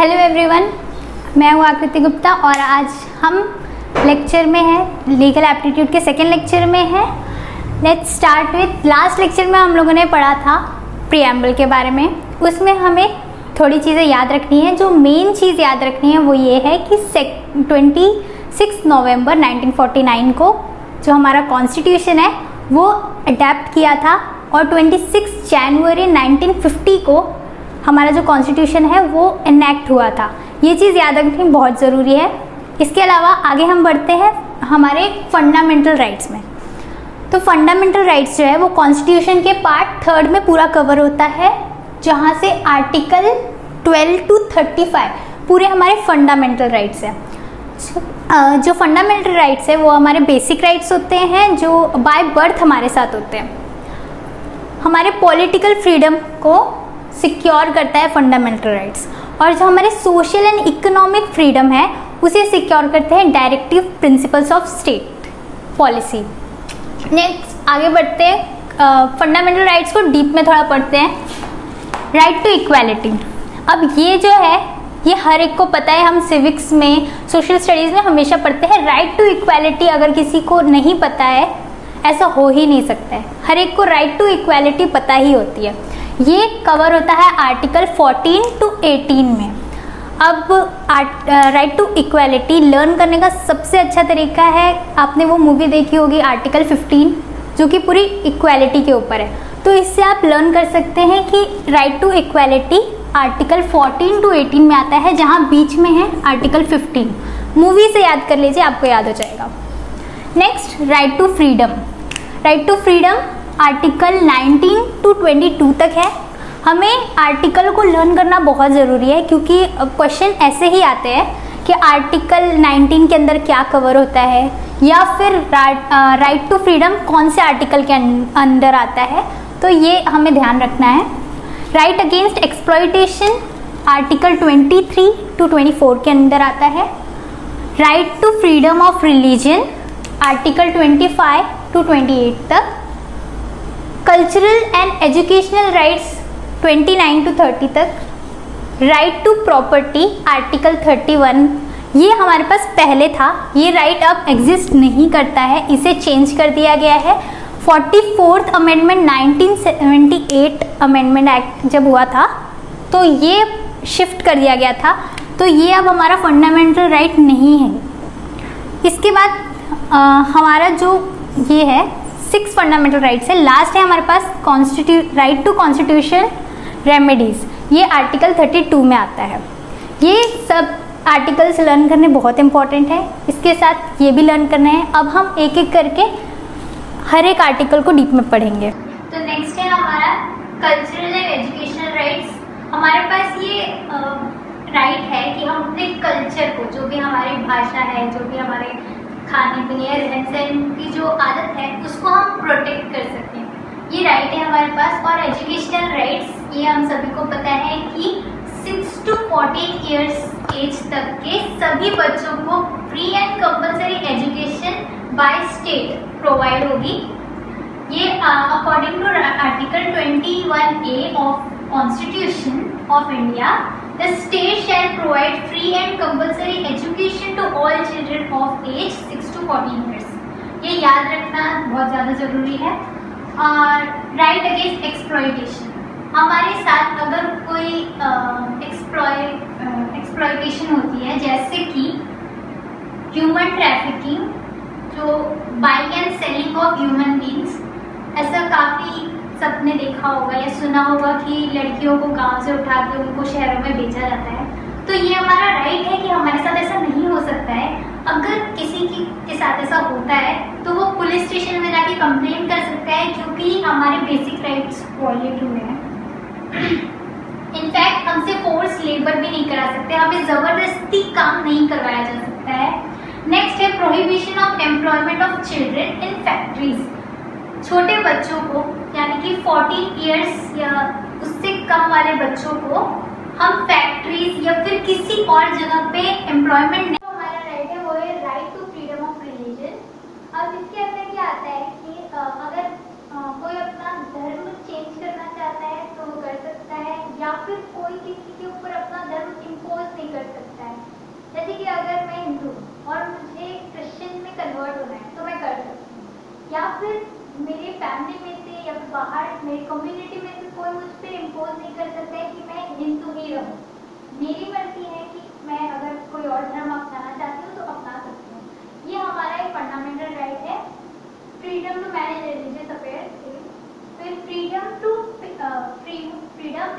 Hello everyone, मैं हूँ आकृति गुप्ता और आज हम लेक्चर में हैं, लीगल एप्टीट्यूड के सेकेंड लेक्चर में हैं। Let's start with last lecture में हम लोगों ने पढ़ा था प्रीएम्बल के बारे में। उसमें हमें थोड़ी चीज़ें याद रखनी है। जो मेन चीज़ याद रखनी है वो ये है कि 26 नवंबर 1949 को जो हमारा कॉन्स्टिट्यूशन है वो अडेप्ट किया था और 26 जनवरी 1950 को हमारा जो कॉन्स्टिट्यूशन है वो इनैक्ट हुआ था। ये चीज़ याद रखनी बहुत ज़रूरी है। इसके अलावा आगे हम बढ़ते हैं हमारे फंडामेंटल राइट्स में। तो फंडामेंटल राइट्स जो है वो कॉन्स्टिट्यूशन के पार्ट 3 में पूरा कवर होता है, जहाँ से आर्टिकल 12 to 35 पूरे हमारे फंडामेंटल राइट्स हैं। जो फंडामेंटल राइट्स है वो हमारे बेसिक राइट्स होते हैं जो बाय बर्थ हमारे साथ होते हैं। हमारे पॉलिटिकल फ्रीडम को सिक्योर करता है फंडामेंटल राइट्स, और जो हमारे सोशल एंड इकोनॉमिक फ्रीडम है उसे सिक्योर करते हैं directive principles of state policy. Next आगे बढ़ते हैं, फंडामेंटल राइट्स को डीप में थोड़ा पढ़ते हैं। राइट टू इक्वालिटी, अब ये जो है ये हर एक को पता है, हम सिविक्स में सोशल स्टडीज़ में हमेशा पढ़ते हैं। राइट टू इक्वालिटी अगर किसी को नहीं पता है ऐसा हो ही नहीं सकता है। हर एक को राइट टू इक्वालिटी पता ही होती है। ये कवर होता है आर्टिकल 14 to 18 में। अब राइट टू इक्वालिटी लर्न करने का सबसे अच्छा तरीका है, आपने वो मूवी देखी होगी आर्टिकल 15 जो कि पूरी इक्वालिटी के ऊपर है। तो इससे आप लर्न कर सकते हैं कि right to equality article 14 to 18 में आता है, जहाँ बीच में है आर्टिकल 15। मूवी से याद कर लीजिए, आपको याद हो जाएगा। Next, right to freedom. Right to freedom article 19 to 22 तक है। हमें आर्टिकल को लर्न करना बहुत ज़रूरी है, क्योंकि क्वेश्चन ऐसे ही आते हैं कि आर्टिकल 19 के अंदर क्या कवर होता है, या फिर राइट टू फ्रीडम कौन से आर्टिकल के अंदर आता है। तो ये हमें ध्यान रखना है। Right against exploitation article 23 to 24 के अंदर आता है। Right to freedom of religion article 25 to 28 तक। Cultural and educational rights 29 to 30 तक। राइट टू प्रॉपर्टी आर्टिकल 31, ये हमारे पास पहले था, ये राइट अब एग्जिस्ट नहीं करता है, इसे चेंज कर दिया गया है। 44th अमेंडमेंट 1978 अमेंडमेंट एक्ट जब हुआ था तो ये शिफ्ट कर दिया गया था, तो ये अब हमारा फंडामेंटल राइट नहीं है। इसके बाद हमारा जो ये है 6 फंडामेंटल राइट्स है। लास्ट है हमारे पास राइट टू कॉन्स्टिट्यूशन रेमेडीज, ये आर्टिकल 32 में आता है। ये सब आर्टिकल्स लर्न करने बहुत इंपॉर्टेंट है, इसके साथ ये भी लर्न करना है। अब हम एक एक करके हर एक आर्टिकल को डीप में पढ़ेंगे। तो नेक्स्ट है हमारा कल्चरल एंड एजुकेशनल राइट्स। हमारे पास ये राइट है कि हम अपने कल्चर को, जो भी हमारी भाषा है, जो भी हमारे खाने पीने या रहन सहन की जो आदत है उसको हम प्रोटेक्ट कर सकते हैं, ये राइट है हमारे पास। और एजुकेशनल राइट्स, ये हम सभी को पता है कि 6 to 14 ईयर्स एज तक के सभी बच्चों को free and compulsory education by state provide होगी। ये according to article 21A of constitution of India, the state shall provide free and compulsory education to all children of age 6 to 14 years। ये याद रखना बहुत ज़्यादा ज़रूरी है। और राइट अगेंस्ट एक्सप्लॉयटेशन, हमारे साथ अगर कोई एक्सप्लॉयटेशन होती है, जैसे कि ह्यूमन ट्रैफिकिंग, जो buying and selling of human beings, ऐसा काफ़ी सबने देखा होगा या सुना होगा कि लड़कियों को गांव से उठा के उनको शहरों में बेचा जाता है। तो ये हमारा राइट है कि हमारे साथ ऐसा नहीं हो सकता है। अगर किसी के साथ ऐसा होता है तो वो पुलिस स्टेशन में जाके कंप्लेन कर सकता है, क्योंकि हमारे बेसिक राइट्स वायलेट हुए हैं। इनफैक्ट हमसे फोर्स लेबर भी नहीं करा सकते, हमें ज़बरदस्ती काम नहीं करवाया जा सकता है। नेक्स्ट है prohibition of employment of children in factories. छोटे बच्चों को, यानी कि 14 ईयर्स या उससे कम वाले बच्चों को हम फैक्ट्रीज या फिर किसी और जगह पे एम्प्लॉयमेंट नहीं। हमारा राइट है वो है right to freedom of religion. अब इसके अंदर क्या आता है कि अगर कोई अपना धर्म चेंज करना चाहता है तो वो कर सकता है, या फिर कोई किसी के ऊपर अपना धर्म इम्पोज और मुझे क्रिश्चियन में कन्वर्ट होना है तो मैं कर सकती हूँ, या फिर मेरे फैमिली में से या फिर बाहर मेरी कम्युनिटी में से कोई मुझ पर इम्पोज नहीं कर सकता है कि मैं हिंदू ही रहूँ। मेरी मर्जी है कि मैं अगर कोई और धर्म अपनाना चाहती हूँ तो अपना सकती हूँ। ये हमारा एक फंडामेंटल राइट है, freedom to manage religious affairs. फिर freedom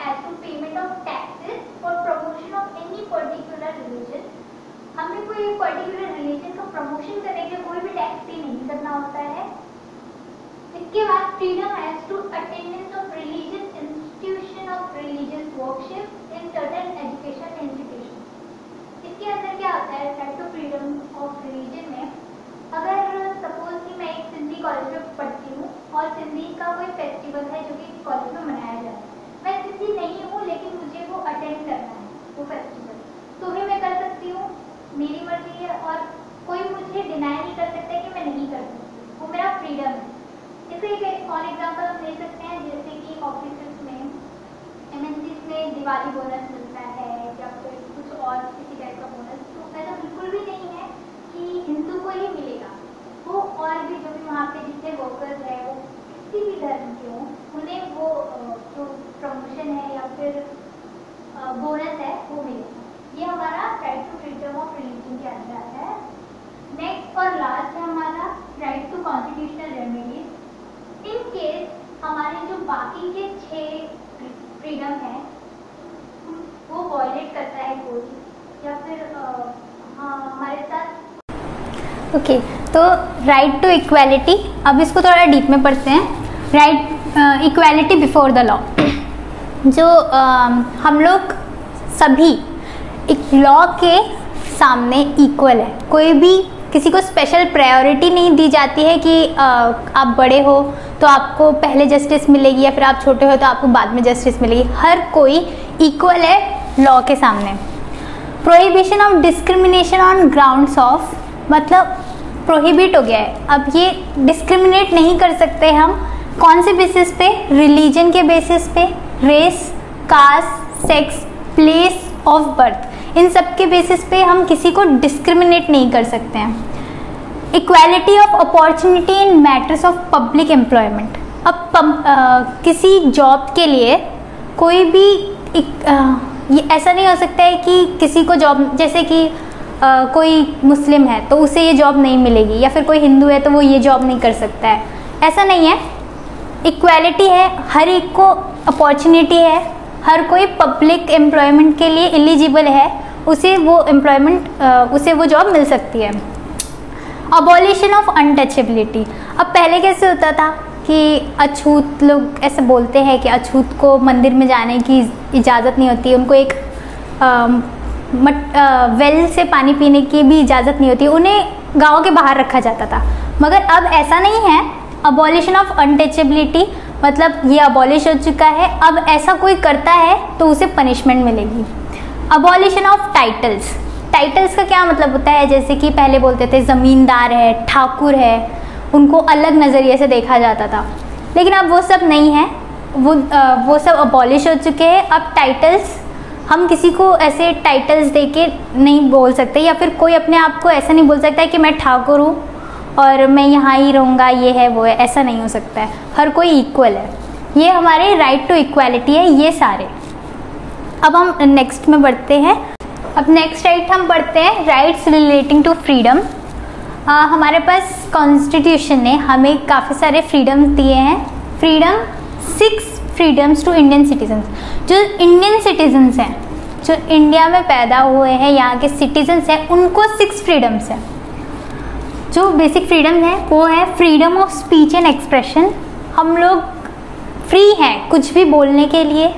as to payment of taxes और promotion of any particular religion. हमें कोई पर्टिकुलर रिलीजन का प्रमोशन करने के लिए कोई भी टैक्स पे नहीं करना होता है। इसके बाद freedom as to attendance of religious institution of religious worship in certain education institution. इसके अंदर क्या होता है, right to freedom of religion में, अगर सपोज कि मैं एक सिंधी कॉलेज में पढ़ती हूँ और सिंधी का कोई फेस्टिवल है जो कि कॉलेज में मनाया जाए, मैं सिंधी नहीं हूँ लेकिन मुझे वो अटेंड करना है वो फेस्टिवल, तो भी मैं कर सकती हूँ, मेरी मर्जी है और कोई मुझे डिनाई नहीं कर सकता कि मैं नहीं कर सकती, वो मेरा फ्रीडम है। इसका एक और एग्जाम्पल हम ले सकते हैं, जैसे कि ऑफिस में MNCs में दिवाली बोनस मिलता है या फिर कुछ और किसी टाइप का बोनस, तो ऐसा बिल्कुल भी नहीं है कि हिंदू को ही मिलेगा, वो और भी जो भी वहाँ पे जितने वर्कर्स हैं वो किसी भी धर्म के हों, उन्हें वो जो प्रमोशन है या फिर बोनस है वो मिलेगा। ये हमारा right to freedom of religion के अंदर है। नेक्स्ट और लास्ट है हमारा right to constitutional remedies. In case हमारे जो बाकी के 6 फ्रीडम है वो वॉयलेट करता है कोई या फिर हमारे साथ। ओके, तो राइट टू इक्वालिटी, अब इसको थोड़ा डीप में पढ़ते हैं। Right equality before the law, जो हम लोग सभी एक लॉ के सामने इक्वल है, कोई भी किसी को स्पेशल प्रायोरिटी नहीं दी जाती है कि आप बड़े हो तो आपको पहले जस्टिस मिलेगी या फिर आप छोटे हो तो आपको बाद में जस्टिस मिलेगी। हर कोई इक्वल है लॉ के सामने। Prohibition of discrimination on grounds of, मतलब प्रोहिबिट हो गया है, अब ये डिस्क्रिमिनेट नहीं कर सकते हम। कौन से बेसिस पे? रिलीजन के बेसिस पे, race, caste, sex, place of birth, इन सब के बेसिस पे हम किसी को डिस्क्रिमिनेट नहीं कर सकते हैं। Equality of opportunity in matters of public employment, अब किसी जॉब के लिए कोई भी ये ऐसा नहीं हो सकता है कि किसी को जॉब, जैसे कि कोई मुस्लिम है तो उसे ये जॉब नहीं मिलेगी या फिर कोई हिंदू है तो वो ये जॉब नहीं कर सकता है, ऐसा नहीं है। इक्वालिटी है, हर एक को अपॉर्चुनिटी है, हर कोई पब्लिक एम्प्लॉयमेंट के लिए एलिजिबल है, उसे वो एम्प्लॉयमेंट उसे वो जॉब मिल सकती है। अबॉलिशन ऑफ अनटचेबिलिटी, अब पहले कैसे होता था कि अछूत, लोग ऐसे बोलते हैं कि अछूत को मंदिर में जाने की इजाज़त नहीं होती, उनको एक वेल से पानी पीने की भी इजाज़त नहीं होती, उन्हें गांव के बाहर रखा जाता था। मगर अब ऐसा नहीं है। अबॉलिशन ऑफ अनटचेबिलिटी मतलब ये अबॉलिश हो चुका है, अब ऐसा कोई करता है तो उसे पनिशमेंट मिलेगी। अबॉलिशन ऑफ टाइटल्स, टाइटल्स का क्या मतलब होता है, जैसे कि पहले बोलते थे ज़मींदार है, ठाकुर है, उनको अलग नज़रिए से देखा जाता था, लेकिन अब वो सब नहीं है, वो सब अबॉलिश हो चुके हैं। अब टाइटल्स, हम किसी को ऐसे टाइटल्स देके नहीं बोल सकते, या फिर कोई अपने आप को ऐसा नहीं बोल सकता है कि मैं ठाकुर हूँ और मैं यहाँ ही रहूँगा, ये है वो है, ऐसा नहीं हो सकता है। हर कोई इक्वल है। ये हमारे राइट टू इक्वालिटी है ये सारे। अब हम नेक्स्ट में बढ़ते हैं। अब नेक्स्ट राइट हम पढ़ते हैं राइट्स रिलेटिंग टू फ्रीडम। हमारे पास कॉन्स्टिट्यूशन ने हमें काफ़ी सारे फ्रीडम्स दिए हैं। Freedom 6 freedoms to Indian citizens, जो इंडियन सिटीजन्स हैं, जो इंडिया में पैदा हुए हैं, यहाँ के सिटीजन्स हैं, उनको 6 फ्रीडम्स हैं। जो बेसिक फ्रीडम है वो है freedom of speech and expression, हम लोग फ्री हैं कुछ भी बोलने के लिए,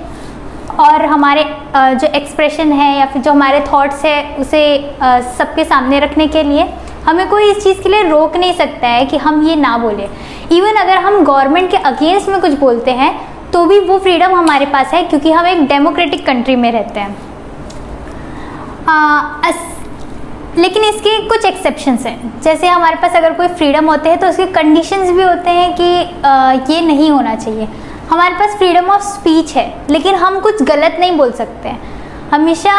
और हमारे जो एक्सप्रेशन है या फिर जो हमारे थॉट्स है उसे सबके सामने रखने के लिए हमें कोई इस चीज़ के लिए रोक नहीं सकता है कि हम ये ना बोले। इवन अगर हम गवर्नमेंट के अगेंस्ट में कुछ बोलते हैं तो भी वो फ्रीडम हमारे पास है, क्योंकि हम एक डेमोक्रेटिक कंट्री में रहते हैं। लेकिन इसके कुछ एक्सेप्शंस हैं, जैसे हमारे पास अगर कोई फ्रीडम होते हैं तो उसके कंडीशंस भी होते हैं कि ये नहीं होना चाहिए। हमारे पास फ्रीडम ऑफ स्पीच है, लेकिन हम कुछ गलत नहीं बोल सकते हैं। हमेशा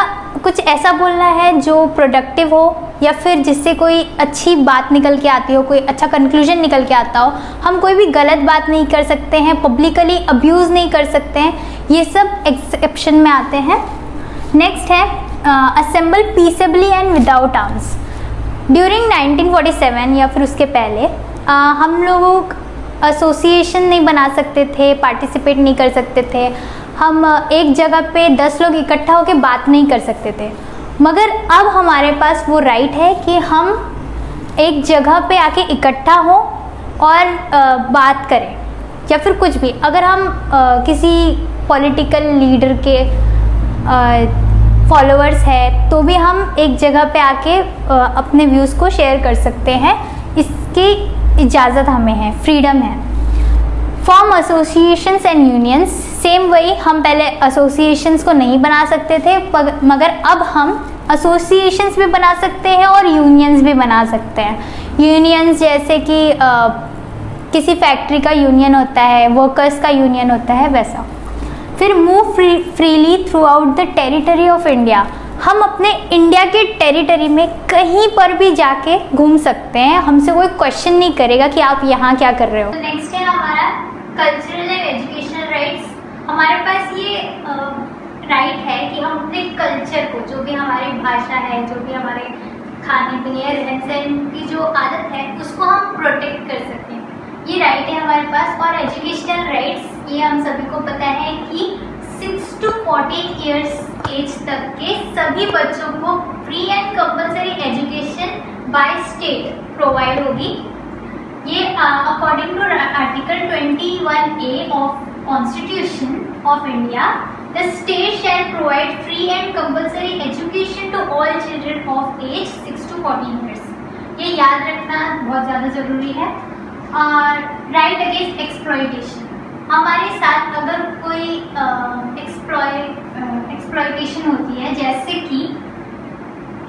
कुछ ऐसा बोलना है जो प्रोडक्टिव हो या फिर जिससे कोई अच्छी बात निकल के आती हो, कोई अच्छा कंक्लूजन निकल के आता हो। हम कोई भी गलत बात नहीं कर सकते हैं, पब्लिकली अब्यूज़ नहीं कर सकते हैं, ये सब एक्सेप्शन में आते हैं। नेक्स्ट है assemble peaceably and without arms. During 1947 या फिर उसके पहले हम लोग एसोसिएशन नहीं बना सकते थे, पार्टिसिपेट नहीं कर सकते थे, हम एक जगह पे 10 लोग इकट्ठा होकर बात नहीं कर सकते थे। मगर अब हमारे पास वो राइट है कि हम एक जगह पे आके इकट्ठा हों और बात करें या फिर कुछ भी। अगर हम किसी पॉलिटिकल लीडर के फॉलोअर्स है तो भी हम एक जगह पे आके अपने व्यूज़ को शेयर कर सकते हैं, इसकी इजाज़त हमें है, फ्रीडम है। Form associations and unions, same वही, हम पहले एसोसिएशंस को नहीं बना सकते थे मगर अब हम एसोसिएशंस भी बना सकते हैं और यूनियंस भी बना सकते हैं। यूनियंस जैसे कि किसी फैक्ट्री का यूनियन होता है, वर्कर्स का यूनियन होता है, वैसा। फिर move freely through out the territory of India, हम अपने इंडिया के टेरिटरी में कहीं पर भी जाके घूम सकते हैं, हमसे कोई क्वेश्चन नहीं करेगा कि आप यहाँ क्या कर रहे हो। तो नेक्स्ट है हमारा कल्चरल एंड एजुकेशनल राइट्स। हमारे पास ये राइट है कि हम अपने कल्चर को, जो भी हमारी भाषा है, जो भी हमारे खाने पीने या रहन सहन की जो आदत है, उसको हम प्रोटेक्ट कर सकते हैं, ये राइट है हमारे पास। और एजुकेशनल राइट्स, ये हम सभी को पता है कि 6 to 14 ईयर्स एज तक के सभी बच्चों को free and compulsory education by state provide होगी। ये according to article 21A of constitution of India, the state shall provide free and compulsory education to all children of age 6 to 14 years. ये याद रखना बहुत ज़्यादा ज़रूरी है। और राइट अगेंस्ट एक्सप्लॉयटेशन, हमारे साथ अगर कोई एक्सप्लॉयटेशन होती है, जैसे कि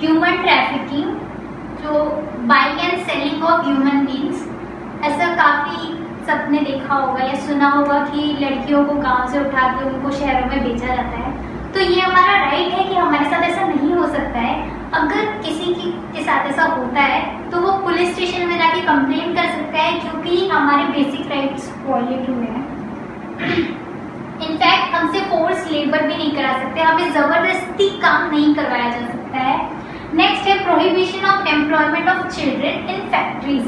ह्यूमन ट्रैफिकिंग, जो buying and selling of human beings, ऐसा काफ़ी सबने देखा होगा या सुना होगा कि लड़कियों को गांव से उठा के उनको शहरों में बेचा जाता है। तो ये हमारा राइट है कि हमारे साथ ऐसा नहीं हो सकता है। अगर किसी के साथ ऐसा होता है तो वो पुलिस स्टेशन में जाके कंप्लेन कर सकता है, क्योंकि हमारे बेसिक राइट्स वायलेट हुए हैं। इनफैक्ट हमसे फोर्स लेबर भी नहीं करा सकते, हमें जबरदस्ती काम नहीं करवाया जा सकता है। नेक्स्ट है prohibition of employment of children in factories.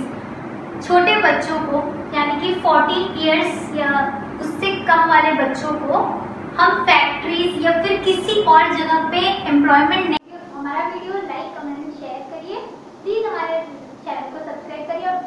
छोटे बच्चों को, यानी कि 14 ईयर्स या उससे कम वाले बच्चों को हम फैक्ट्रीज या फिर किसी और जगह पे एम्प्लॉयमेंट नहीं। हमारा वीडियो लाइक, कमेंट, शेयर करिए, प्लीज हमारे चैनल को सब्सक्राइब करिए और